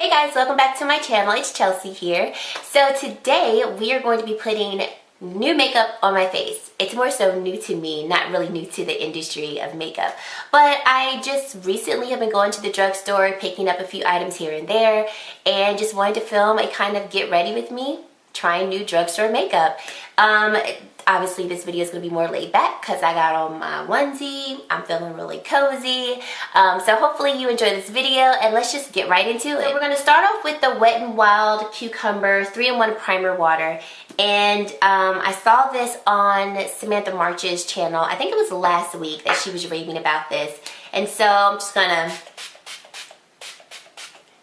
Hey guys, welcome back to my channel. It's Chelsea here. So today we are going to be putting new makeup on my face. It's more so new to me, not really new to the industry of makeup. But I just recently have been going to the drugstore, picking up a few items here and there, and just wanted to film a kind of get ready with me, trying new drugstore makeup. Obviously this video is going to be more laid back because I got on my onesie. I'm feeling really cozy. So hopefully you enjoy this video, and let's just get right into it. So we're going to start off with the Wet n Wild Cucumber 3-in-1 Primer Water. And I saw this on Samantha March's channel. I think it was last week that she was raving about this. And so I'm just going to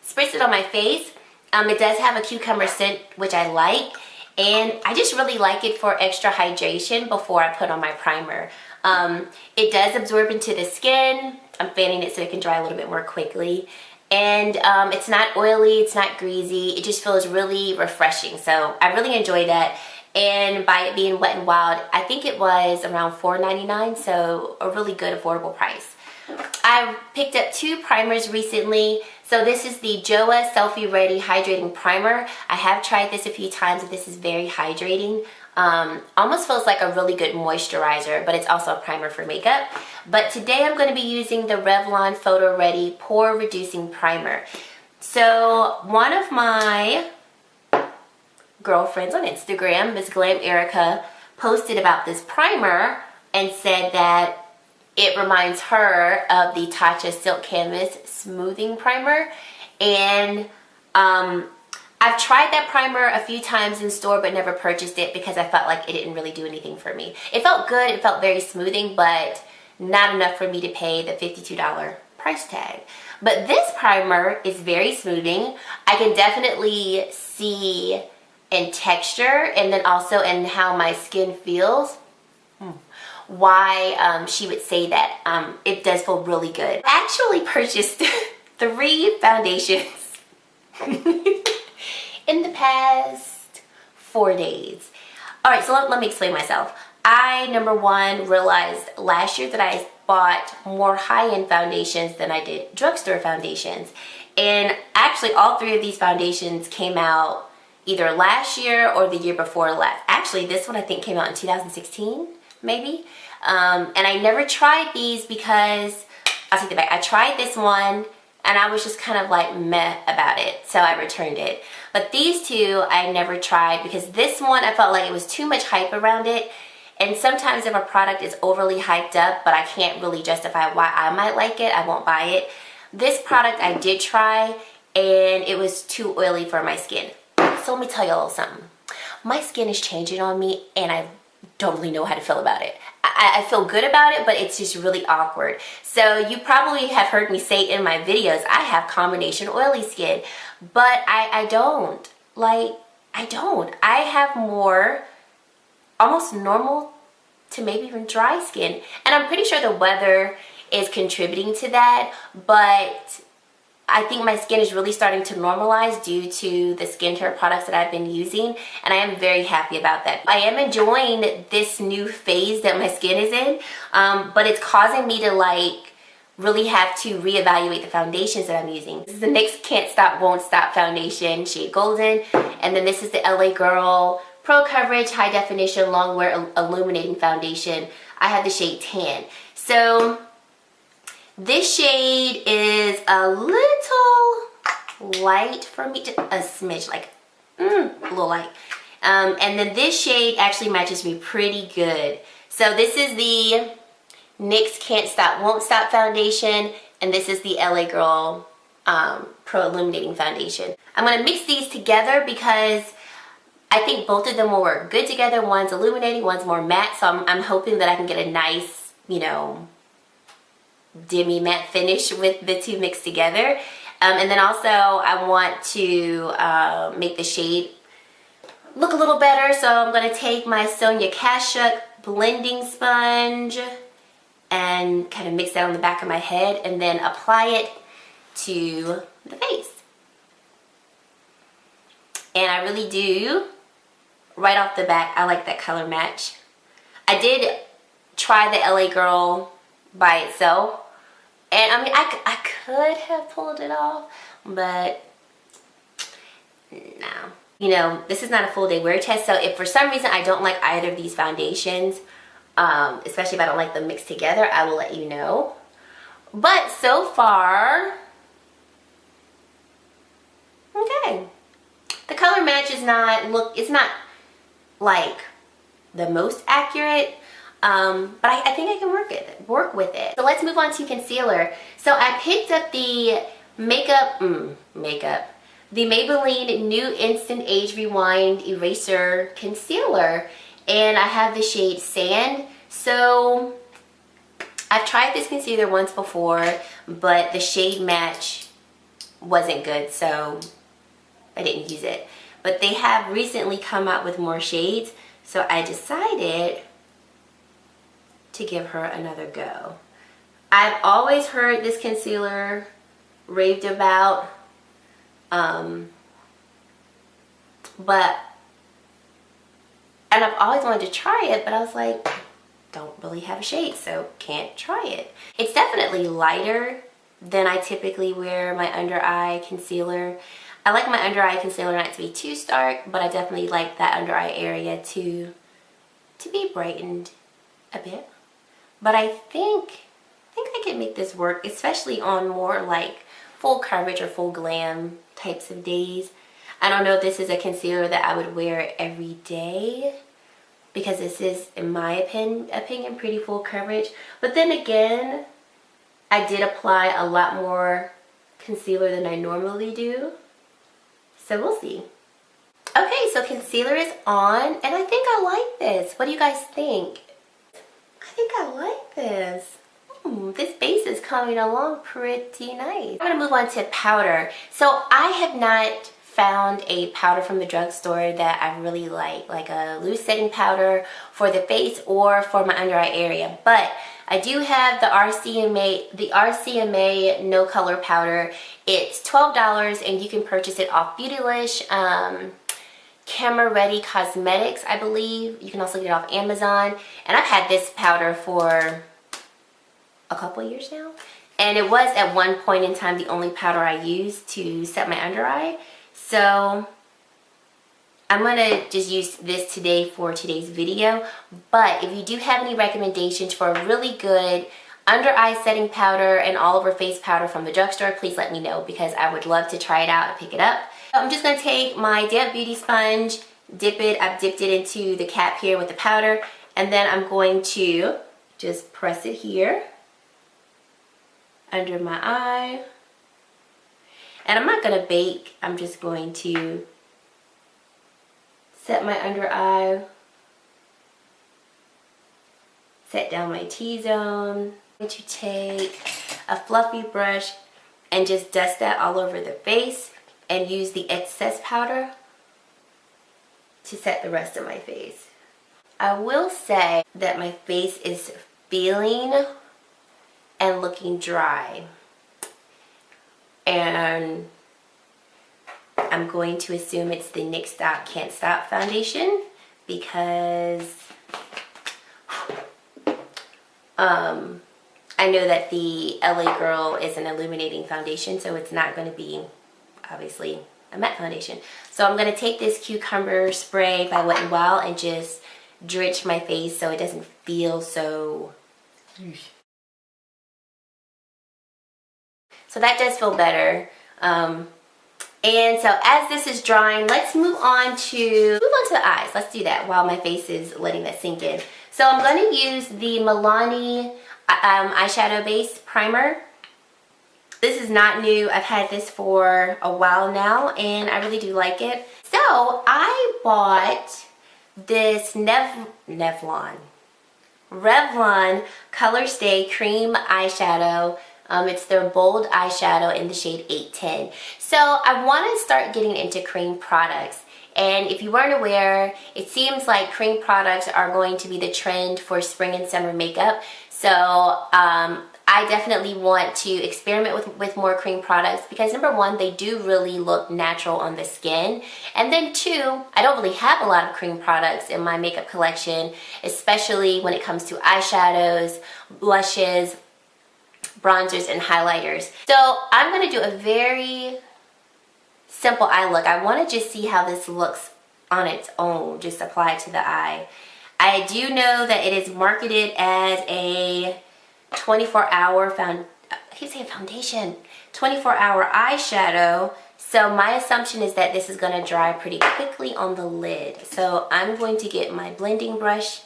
spritz it on my face. It does have a cucumber scent, which I like. And I just really like it for extra hydration before I put on my primer. It does absorb into the skin. I'm fanning it so it can dry a little bit more quickly. And it's not oily, it's not greasy. It just feels really refreshing. So I really enjoy that. And by it being Wet n Wild, I think it was around $4.99, so a really good affordable price. I picked up two primers recently. So this is the JOA Selfie Ready Hydrating Primer. I have tried this a few times, and this is very hydrating. Almost feels like a really good moisturizer, but it's also a primer for makeup. But today I'm going to be using the Revlon PhotoReady Pore Reducing Primer. So one of my girlfriends on Instagram, Miss Glam Erica, posted about this primer and said that it reminds her of the Tatcha Silk Canvas Smoothing Primer. And I've tried that primer a few times in store but never purchased it because I felt like it didn't really do anything for me. It felt good, it felt very smoothing, but not enough for me to pay the $52 price tag. But this primer is very smoothing. I can definitely see in texture and then also in how my skin feels why she would say that it does feel really good. I actually purchased 3 foundations in the past 4 days. Alright, so let me explain myself. I, number one, realized last year that I bought more high-end foundations than I did drugstore foundations. And actually all 3 of these foundations came out either last year or the year before last. Actually, this one I think came out in 2016. Maybe. And I never tried these because, I'll take it back, I tried this one and I was just kind of like meh about it, so I returned it. But these 2 I never tried because this one I felt like it was too much hype around it, and sometimes if a product is overly hyped up but I can't really justify why I might like it, I won't buy it. This product I did try and it was too oily for my skin. So let me tell you a little something. My skin is changing on me and I don't really know how to feel about it. I feel good about it, but it's just really awkward. So you probably have heard me say in my videos, I have combination oily skin, but I don't. Like, I don't. I have more almost normal to maybe even dry skin. And I'm pretty sure the weather is contributing to that, but I think my skin is really starting to normalize due to the skincare products that I've been using, and I am very happy about that. I am enjoying this new phase that my skin is in, but it's causing me to like really have to reevaluate the foundations that I'm using. This is the NYX Can't Stop Won't Stop foundation, shade Golden, and then this is the LA Girl Pro Coverage High Definition Long Wear Illuminating foundation. I have the shade Tan. So this shade is a little light for me, just a smidge, like a little light. And then this shade actually matches me pretty good. So this is the NYX Can't Stop Won't Stop foundation, and this is the LA Girl Pro Illuminating foundation. I'm going to mix these together because I think both of them will work good together. One's illuminating, one's more matte, so I'm hoping that I can get a nice, you know, demi matte finish with the 2 mixed together. And then also I want to make the shade look a little better, so I'm going to take my Sonia Kashuk blending sponge and kind of mix that on the back of my head and then apply it to the face. And I really do, right off the bat, I like that color match. I did try the LA Girl by itself, and I mean I could have pulled it off, but You know, this is not a full day wear test, so if for some reason I don't like either of these foundations, especially if I don't like them mixed together, I will let you know. But so far, okay. The color match is not, it's not like the most accurate, but I think I can work with it. So let's move on to concealer. So I picked up the the Maybelline Nude Instant Age Rewind Eraser Concealer, and I have the shade Sand. So I've tried this concealer once before, but the shade match wasn't good, so I didn't use it. But they have recently come out with more shades, so I decided to give her another go. I've always heard this concealer raved about, and I've always wanted to try it, but I was like, don't really have a shade, so can't try it. It's definitely lighter than I typically wear my under eye concealer. I like my under eye concealer not to be too stark, but I definitely like that under eye area to be brightened a bit. But I think I can make this work, especially on more like full coverage or full glam types of days. I don't know if this is a concealer that I would wear every day, because this is, in my opinion, pretty full coverage. But then again, I did apply a lot more concealer than I normally do. So we'll see. Okay, so concealer is on, and I think I like this. What do you guys think? I think I like this. This base is coming along pretty nice. I'm gonna move on to powder. So I have not found a powder from the drugstore that I really like a loose setting powder for the face or for my under eye area. But I do have the RCMA no color powder. It's $12 and you can purchase it off Beautylish, Camera Ready Cosmetics, I believe. You can also get it off Amazon. And I've had this powder for a couple years now. And it was at one point in time the only powder I used to set my under eye. So I'm gonna just use this today for today's video. But if you do have any recommendations for a really good under eye setting powder and all over face powder from the drugstore, please let me know, because I would love to try it out and pick it up. I'm just gonna take my damp beauty sponge, dip it, I've dipped it into the cap here with the powder, and then I'm going to just press it here under my eye. And I'm not gonna bake, I'm just going to set my under eye, set down my T-zone. I'm going to take a fluffy brush and just dust that all over the face and use the excess powder to set the rest of my face. I will say that my face is feeling and looking dry. And I'm going to assume it's the NYX Stop Can't Stop foundation, because I know that the LA Girl is an illuminating foundation, so it's not going to be, obviously, a matte foundation. So I'm going to take this cucumber spray by Wet n Wild and just drench my face so it doesn't feel so... So that does feel better. And so as this is drying, let's move on to the eyes. Let's do that while my face is letting that sink in. So I'm going to use the Milani eyeshadow base primer. This is not new. I've had this for a while now and I really do like it. So I bought this Revlon Colorstay cream eyeshadow. It's their bold eyeshadow in the shade 810. So I want to start getting into cream products. And if you weren't aware, it seems like cream products are going to be the trend for spring and summer makeup. So I definitely want to experiment with more cream products, because number one, they do really look natural on the skin. And then two, I don't really have a lot of cream products in my makeup collection, especially when it comes to eyeshadows, blushes, bronzers, and highlighters. So I'm going to do a very simple eye look. I want to just see how this looks on its own, just apply it to the eye. I do know that it is marketed as a 24-hour I keep saying foundation, 24-hour eyeshadow. So my assumption is that this is going to dry pretty quickly on the lid. So I'm going to get my blending brush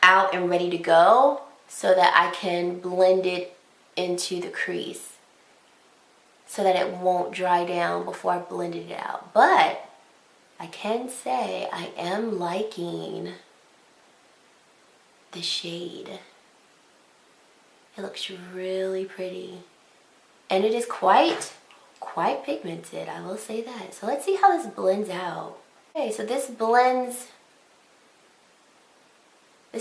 out and ready to go so that I can blend it into the crease so that it won't dry down before I blended it out. But I can say I am liking the shade. It looks really pretty. And it is quite pigmented, I will say that. So let's see how this blends out. Okay, so this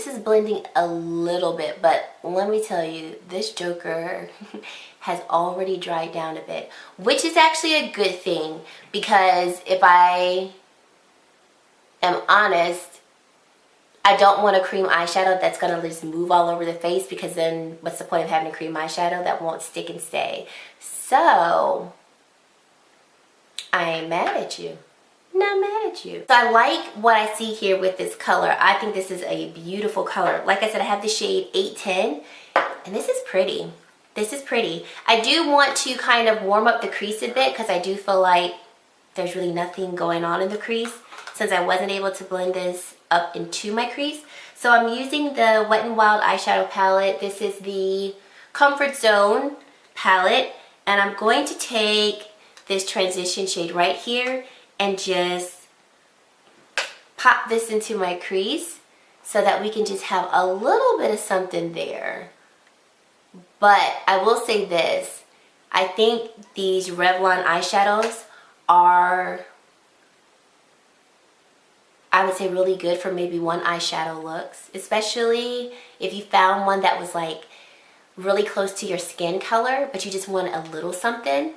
is blending a little bit, but let me tell you, this joker has already dried down a bit, which is actually a good thing, because if I am honest, I don't want a cream eyeshadow that's gonna just move all over the face, because then what's the point of having a cream eyeshadow that won't stick and stay? So I ain't mad at you. Not mad at you. So I like what I see here with this color. I think this is a beautiful color. Like I said, I have the shade 810, and this is pretty. This is pretty. I do want to kind of warm up the crease a bit, because I do feel like there's really nothing going on in the crease, since I wasn't able to blend this up into my crease. So I'm using the Wet n Wild eyeshadow palette. This is the Comfort Zone palette, and I'm going to take this transition shade right here and just pop this into my crease so that we can just have a little bit of something there. But I will say this, I think these Revlon eyeshadows are, I would say, really good for maybe one eyeshadow looks, especially if you found one that was like really close to your skin color, but you just want a little something.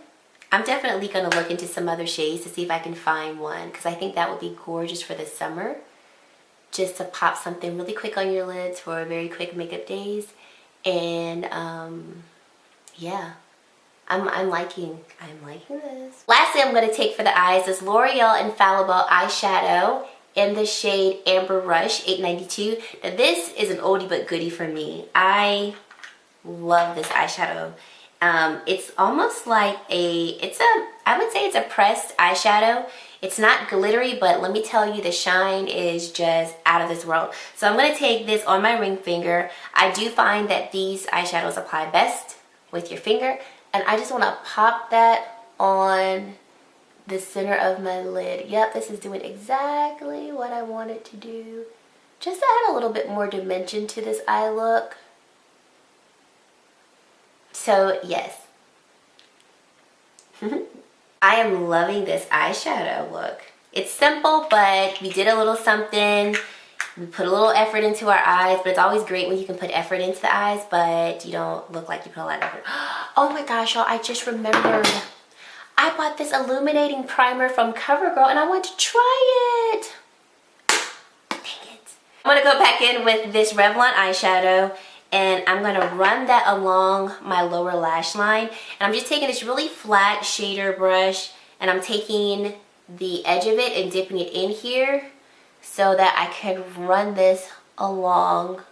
I'm definitely going to look into some other shades to see if I can find one, because I think that would be gorgeous for the summer, just to pop something really quick on your lids for very quick makeup days. And yeah, I'm liking this. Lastly, I'm going to take for the eyes this L'Oreal Infallible eyeshadow in the shade Amber Rush 892. Now this is an oldie but goodie for me. I love this eyeshadow. It's almost like I would say it's a pressed eyeshadow. It's not glittery, but let me tell you, the shine is just out of this world. So I'm going to take this on my ring finger. I do find that these eyeshadows apply best with your finger, and I just want to pop that on the center of my lid. Yep, this is doing exactly what I want it to do. Just to add a little bit more dimension to this eye look. So yes, I am loving this eyeshadow look. It's simple, but we did a little something. We put a little effort into our eyes, but it's always great when you can put effort into the eyes, but you don't look like you put a lot of effort. Oh my gosh, y'all, I just remembered. I bought this illuminating primer from Covergirl, and I want to try it. Dang it. I'm going to go back in with this Revlon eyeshadow, and I'm going to run that along my lower lash line. And I'm just taking this really flat shader brush, and I'm taking the edge of it and dipping it in here so that I can run this along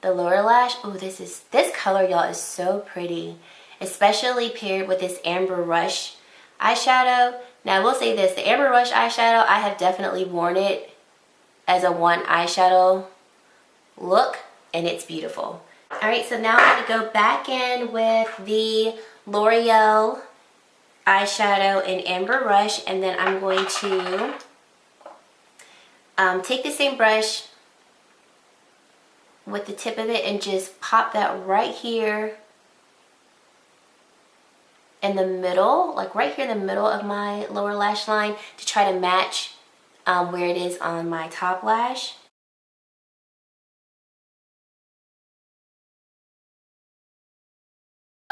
the lower lash. Oh, this color, y'all, is so pretty, especially paired with this Amber Rush eyeshadow. Now I will say this, the Amber Rush eyeshadow, I have definitely worn it as a one eyeshadow look, and it's beautiful. Alright, so now I'm going to go back in with the L'Oreal eyeshadow in Amber Rush, and then I'm going to take the same brush with the tip of it and just pop that right here in the middle, like right here in the middle of my lower lash line, to try to match where it is on my top lash.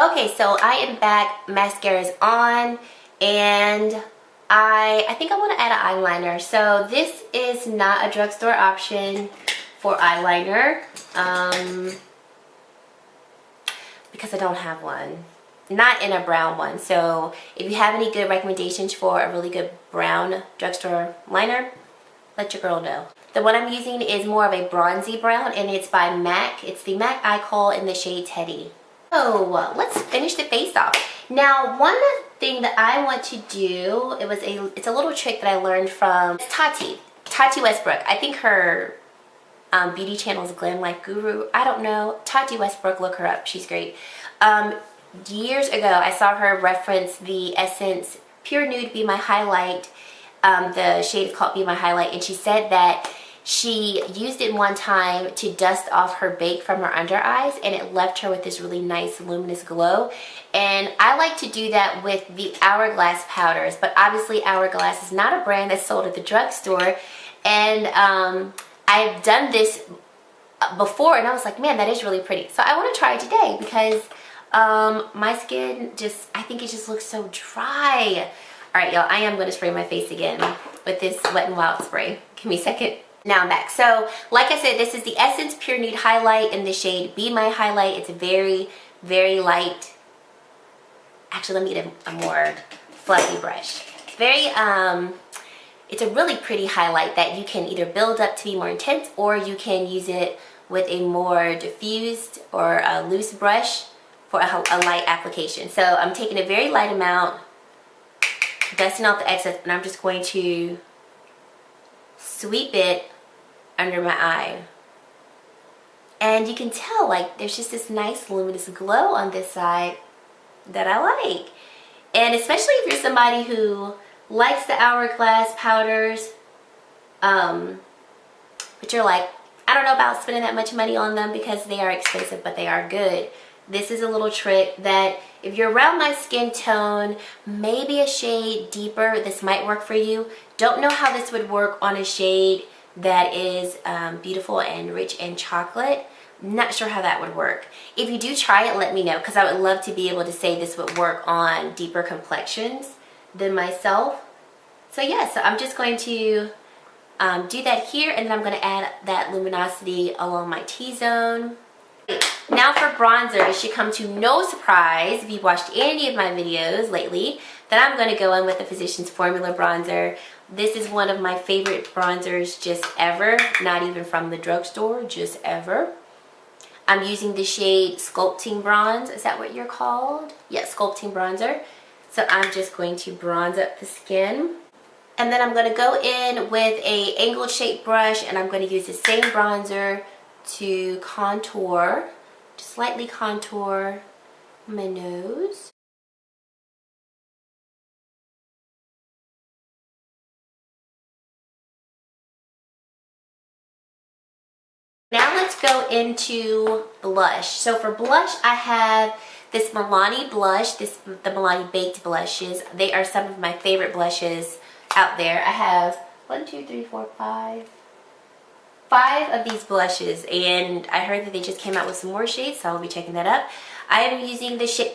Okay, so I am back, mascara's on, and I think I want to add an eyeliner. So this is not a drugstore option for eyeliner, because I don't have one. not in a brown one. So if you have any good recommendations for a really good brown drugstore liner, let your girl know. The one I'm using is more of a bronzy brown, and it's by MAC. It's the MAC Eye Kohl in the shade Teddy. So let's finish the face off. Now, one thing that I want to do, it's a little trick that I learned from Tati Westbrook. I think her beauty channel is Glam Life Guru. I don't know. Tati Westbrook, look her up. She's great. Years ago, I saw her reference the Essence Pure Nude Be My Highlight. The shade is called Be My Highlight, and she said that she used it one time to dust off her bake from her under eyes, and it left her with this really nice luminous glow. And I like to do that with the Hourglass powders, but obviously Hourglass is not a brand that's sold at the drugstore. And I've done this before, and I was like, man, that is really pretty. So I want to try it today because my skin I think it just looks so dry. All right, y'all, I am going to spray my face again with this Wet n Wild spray. Give me a second. Now I'm back. So, like I said, this is the Essence Pure Nude Highlight in the shade Be My Highlight. It's a very, very light. Actually, let me get a more fluffy brush. It's a really pretty highlight that you can either build up to be more intense, or you can use it with a more diffused or a loose brush for a light application. So I'm taking a very light amount, dusting out the excess, and I'm just going to sweep it under my eye. And you can tell, like, there's just this nice luminous glow on this side that I like. And especially if you're somebody who likes the Hourglass powders, but you're like, I don't know about spending that much money on them because they are expensive, but they are good. This is a little trick that if you're around my skin tone, maybe a shade deeper, this might work for you. Don't know how this would work on a shade that is beautiful and rich and chocolate. Not sure how that would work. If you do try it, let me know, because I would love to be able to say this would work on deeper complexions than myself. So yeah, so I'm just going to do that here, and then I'm going to add that luminosity along my T-zone. Now for bronzer, it should come to no surprise if you've watched any of my videos lately that I'm going to go in with the Physicians Formula bronzer. This is one of my favorite bronzers just ever, not even from the drugstore, just ever. I'm using the shade Sculpting Bronze. Is that what you're called? Yeah, Sculpting Bronzer. So I'm just going to bronze up the skin. And then I'm going to go in with a angled shape brush, and I'm going to use the same bronzer to contour, to slightly contour my nose. Now let's go into blush. So for blush, I have this Milani blush, the Milani Baked blushes. They are some of my favorite blushes out there. I have 5 of these blushes, and I heard that they just came out with some more shades, so I'll be checking that up. I am using the shade,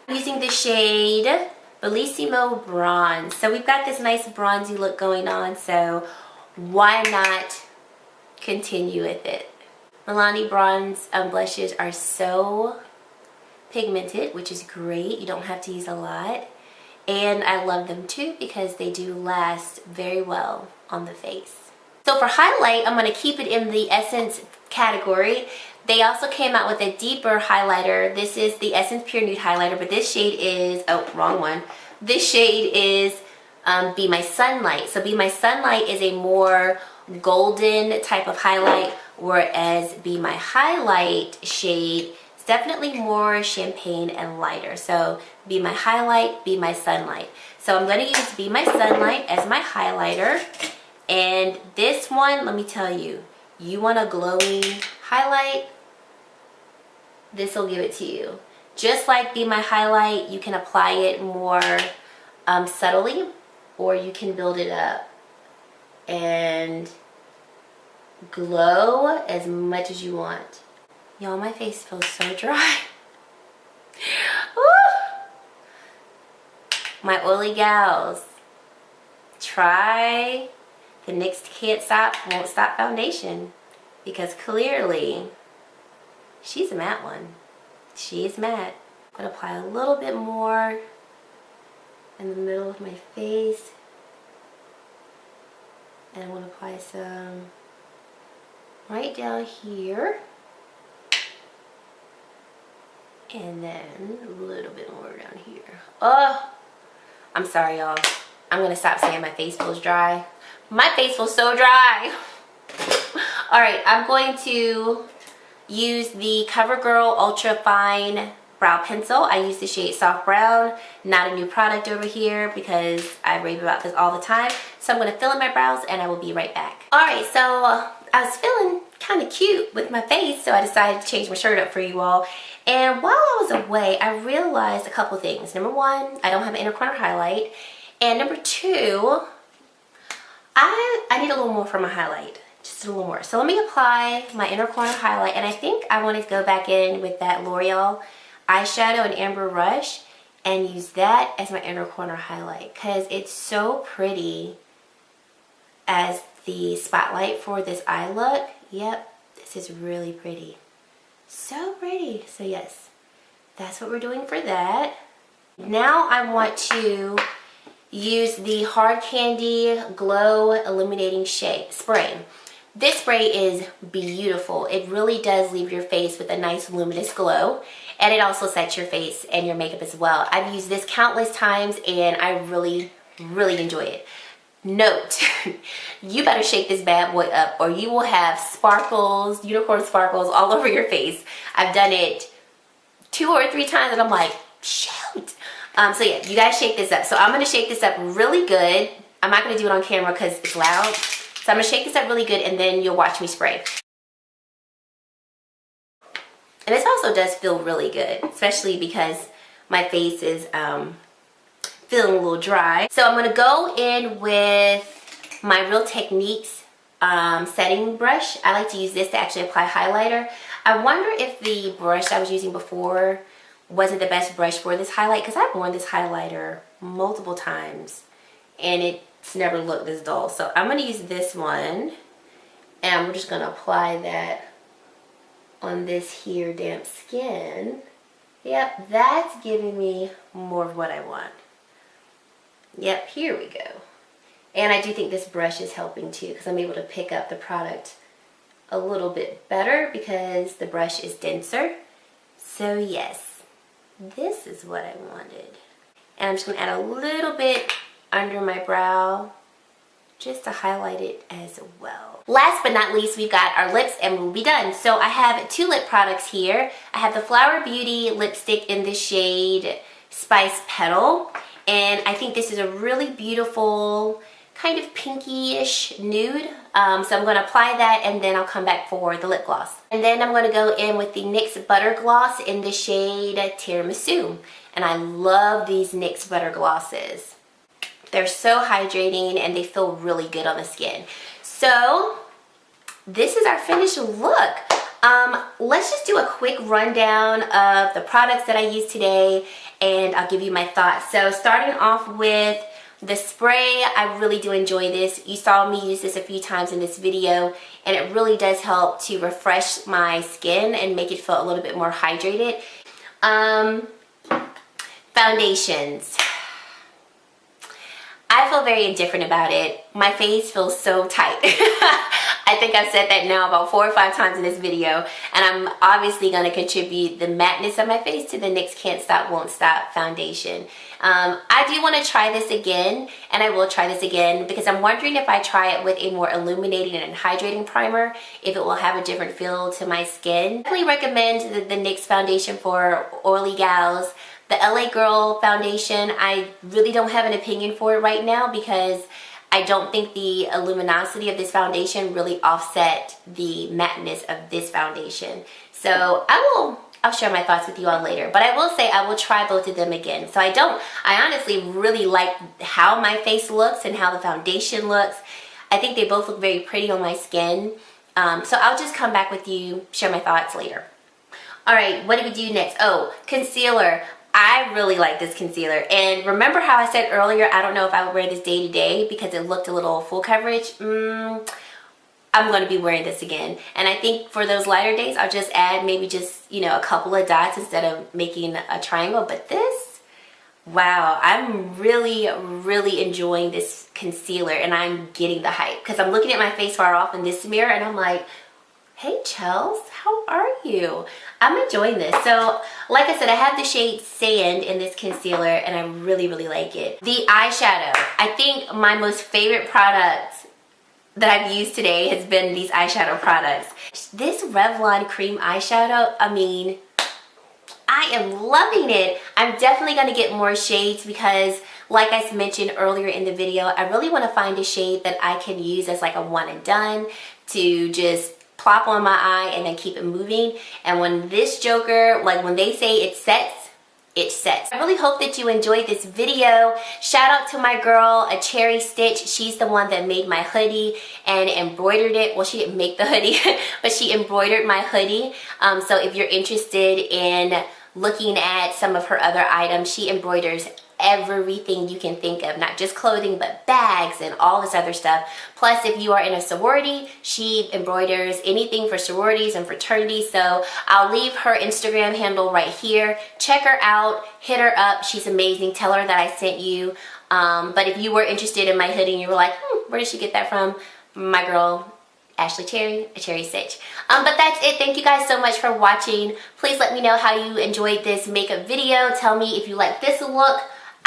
I'm using the shade Bellisomo Bronze. So we've got this nice bronzy look going on, so why not continue with it? Milani Bronze blushes are so pigmented, which is great. You don't have to use a lot. And I love them too because they do last very well on the face. So for highlight, I'm going to keep it in the Essence category. They also came out with a deeper highlighter. This is the Essence Pure Nude highlighter, but this shade is, oh, wrong one. This shade is Be My Sunlight. So Be My Sunlight is a more golden type of highlight, whereas Be My Highlight shade is definitely more champagne and lighter. So Be My Highlight, Be My Sunlight. So I'm going to use Be My Sunlight as my highlighter. And this one, let me tell you, you want a glowing highlight, this will give it to you. Just like Be My Highlight, you can apply it more subtly, or you can build it up and glow as much as you want. Y'all, my face feels so dry. My oily gals, try the NYX Can't Stop, Won't Stop foundation, because clearly she's a matte one. She is matte. I'm gonna apply a little bit more in the middle of my face. And I'm gonna apply some right down here. And then a little bit more down here. Oh, I'm sorry, y'all. I'm gonna stop saying my face feels dry. My face feels so dry. All right, I'm going to use the CoverGirl Ultrafine Brow Pencil. I use the shade Soft Brown. Not a new product over here because I rave about this all the time. So I'm gonna fill in my brows and I will be right back. All right, so I was feeling kind of cute with my face, so I decided to change my shirt up for you all. And while I was away, I realized a couple things. Number one, I don't have an inner corner highlight. And number two, I need a little more for my highlight. Just a little more. So let me apply my inner corner highlight. And I think I want to go back in with that L'Oreal eyeshadow and Amber Rush and use that as my inner corner highlight because it's so pretty as the spotlight for this eye look. Yep, this is really pretty. So pretty. So yes, that's what we're doing for that. Now I want to use the Hard Candy Glow Illuminating Spray. This spray is beautiful. It really does leave your face with a nice luminous glow, and it also sets your face and your makeup as well. I've used this countless times and I really, really enjoy it. Note, you better shake this bad boy up or you will have sparkles, unicorn sparkles all over your face. I've done it 2 or 3 times and I'm like, shoot. So yeah, you guys shake this up. So I'm gonna shake this up really good. I'm not gonna do it on camera because it's loud. So I'm gonna shake this up really good and then you'll watch me spray. And this also does feel really good, especially because my face is feeling a little dry. So I'm gonna go in with my Real Techniques setting brush. I like to use this to actually apply highlighter. I wonder if the brush I was using before wasn't the best brush for this highlight because I've worn this highlighter multiple times and it's never looked this dull. So I'm gonna use this one and we're just gonna apply that on this here damp skin. Yep, that's giving me more of what I want. Yep, here we go. And I do think this brush is helping too because I'm able to pick up the product a little bit better because the brush is denser. So yes, this is what I wanted. And I'm just gonna add a little bit under my brow just to highlight it as well. Last but not least, we've got our lips and we'll be done. So I have 2 lip products here. I have the Flower Beauty lipstick in the shade Spice Petal. And I think this is a really beautiful kind of pinky-ish nude. So I'm going to apply that and then I'll come back for the lip gloss. And then I'm going to go in with the NYX Butter Gloss in the shade Tiramisu. And I love these NYX Butter Glosses. They're so hydrating and they feel really good on the skin. So this is our finished look. Let's just do a quick rundown of the products that I used today and I'll give you my thoughts. So starting off with the spray, I really do enjoy this. You saw me use this a few times in this video and it really does help to refresh my skin and make it feel a little bit more hydrated. Foundations. I feel very indifferent about it. My face feels so tight. I think I've said that now about 4 or 5 times in this video, and I'm obviously going to contribute the matteness of my face to the NYX Can't Stop Won't Stop foundation. I do want to try this again, and I will try this again because I'm wondering if I try it with a more illuminating and hydrating primer, if it will have a different feel to my skin. I definitely recommend the NYX foundation for oily gals. The LA Girl foundation, I really don't have an opinion for it right now because I don't think the luminosity of this foundation really offset the matteness of this foundation. So I'll share my thoughts with you all later. But I will say I will try both of them again. So I honestly really like how my face looks and how the foundation looks. I think they both look very pretty on my skin. So I'll just come back with you, share my thoughts later. All right, what do we do next? Oh, concealer. I really like this concealer, and remember how I said earlier I don't know if I would wear this day to day because it looked a little full coverage? I'm going to be wearing this again. And I think for those lighter days, I'll just add maybe just, you know, a couple of dots instead of making a triangle. But this, wow, I'm really, really enjoying this concealer, and I'm getting the hype because I'm looking at my face far off in this mirror and I'm like, hey Chels, how are you? I'm enjoying this. So like I said, I have the shade Sand in this concealer and I really, really like it. The eyeshadow, I think my most favorite product that I've used today has been these eyeshadow products. This Revlon cream eyeshadow, I mean, I am loving it. I'm definitely going to get more shades because like I mentioned earlier in the video, I really want to find a shade that I can use as like a one and done to just plop on my eye and then keep it moving. And when this joker, like when they say it sets, it sets. I really hope that you enjoyed this video. Shout out to my girl, a Cherry Stitch. She's the one that made my hoodie and embroidered it. Well, she didn't make the hoodie, but she embroidered my hoodie. So if you're interested in looking at some of her other items, she embroiders everything you can think of, not just clothing, but bags and all this other stuff. Plus, if you are in a sorority, she embroiders anything for sororities and fraternities. So I'll leave her Instagram handle right here. Check her out, hit her up. She's amazing. Tell her that I sent you. But if you were interested in my hoodie and you were like, where did she get that from? My girl, Ashley Cherry, a Cherry Stitch. But that's it. Thank you guys so much for watching. Please let me know how you enjoyed this makeup video. Tell me if you like this look.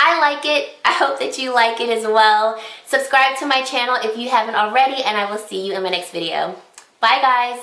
I like it. I hope that you like it as well. Subscribe to my channel if you haven't already, and I will see you in my next video. Bye guys.